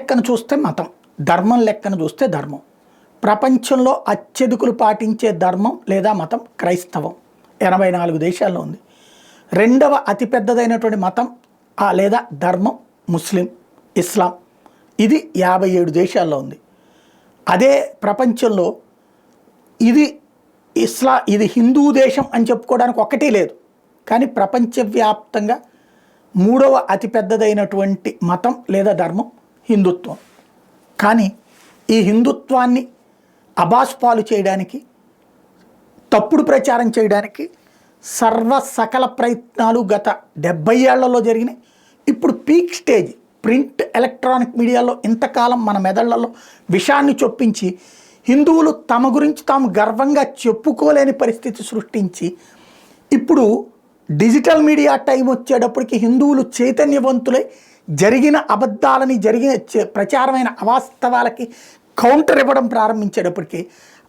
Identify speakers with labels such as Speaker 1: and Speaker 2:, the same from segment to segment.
Speaker 1: లెక్కను చూస్తే మతం, ధర్మం లెక్కను చూస్తే ధర్మం. ప్రపంచంలో అత్యధికులు పాటించే ధర్మం లేదా మతం క్రైస్తవం, 84 దేశాల్లో ఉంది. రెండవ అతిపెద్దదైనటువంటి మతం లేదా ధర్మం ముస్లిం, ఇస్లాం, ఇది 57 దేశాల్లో ఉంది. అదే ప్రపంచంలో ఇది హిందూ దేశం అని చెప్పుకోవడానికి ఒకటి లేదు, కానీ ప్రపంచవ్యాప్తంగా మూడవ అతిపెద్దదైనటువంటి మతం లేదా ధర్మం హిందుత్వం. కానీ ఈ హిందుత్వాన్ని అబాస్పాలు చేయడానికి, తప్పుడు ప్రచారం చేయడానికి సకల ప్రయత్నాలు గత 70 ఏళ్లలో జరిగినాయి. ఇప్పుడు పీక్ స్టేజ్ ప్రింట్ ఎలక్ట్రానిక్ మీడియాలో ఇంతకాలం మన మెదళ్లలో విషాన్ని చొప్పించి హిందువులు తమ గురించి తాము గర్వంగా చెప్పుకోలేని పరిస్థితి సృష్టించి, ఇప్పుడు డిజిటల్ మీడియా టైం వచ్చేటప్పటికి హిందువులు చైతన్యవంతులై జరిగిన అబద్ధాలని, జరిగిన ప్రచారమైన అవాస్తవాలకి కౌంటర్ ఇవ్వడం ప్రారంభించేటప్పటికి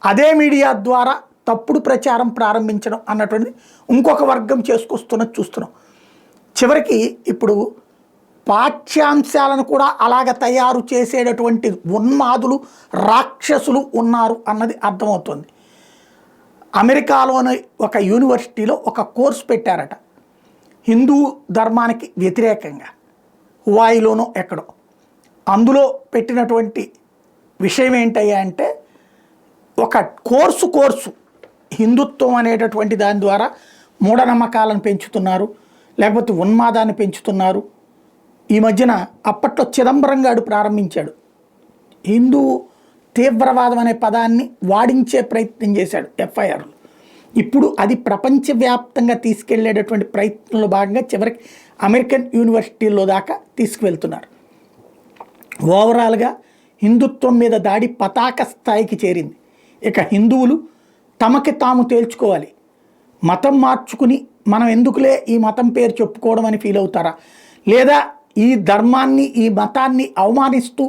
Speaker 1: అదే మీడియా ద్వారా తప్పుడు ప్రచారం ప్రారంభించడం అన్నటువంటి ఇంకొక వర్గం చేసుకొస్తున్నది చూస్తున్నాం. చివరికి ఇప్పుడు పాఠ్యాంశాలను కూడా అలాగ తయారు చేసేటటువంటి ఉన్మాదులు, రాక్షసులు ఉన్నారు అన్నది అర్థమవుతుంది. అమెరికాలోని ఒక యూనివర్సిటీలో ఒక కోర్సు పెట్టారట, హిందూ ధర్మానికి వ్యతిరేకంగా, హువాయిలోనో ఎక్కడో. అందులో పెట్టినటువంటి విషయం ఏంటయ్యా అంటే, ఒక కోర్సు హిందుత్వం అనేటటువంటి దాని ద్వారా మూఢనమ్మకాలను పెంచుతున్నారు, లేకపోతే ఉన్మాదాన్ని పెంచుతున్నారు. ఈ మధ్యన అప్పట్లో చిదంబరం గారు ప్రారంభించాడు, హిందూ తీవ్రవాదం అనే పదాన్ని వాడించే ప్రయత్నం చేశాడు ఎఫ్ఐఆర్లు. ఇప్పుడు అది ప్రపంచవ్యాప్తంగా తీసుకెళ్లేటటువంటి ప్రయత్నంలో భాగంగా చివరికి అమెరికన్ యూనివర్సిటీల్లో దాకా తీసుకువెళ్తున్నారు. ఓవరాల్గా హిందుత్వం మీద దాడి పతాక స్థాయికి చేరింది. ఇక హిందువులు తమకి తాము తేల్చుకోవాలి, మతం మార్చుకుని మనం ఎందుకులే ఈ మతం పేరు చెప్పుకోవడం అని ఫీల్ అవుతారా, లేదా ఈ ధర్మాన్ని, ఈ మతాన్ని అవమానిస్తూ,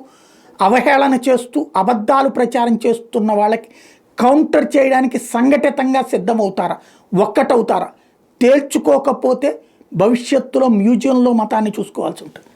Speaker 1: అవహేళన చేస్తూ, అబద్ధాలు ప్రచారం చేస్తున్న వాళ్ళకి కౌంటర్ చేయడానికి సంఘటితంగా సిద్ధమవుతారా, ఒక్కటవుతారా? తేల్చుకోకపోతే భవిష్యత్తులో మ్యూజియంలో మతాన్ని చూసుకోవాల్సి ఉంటుంది.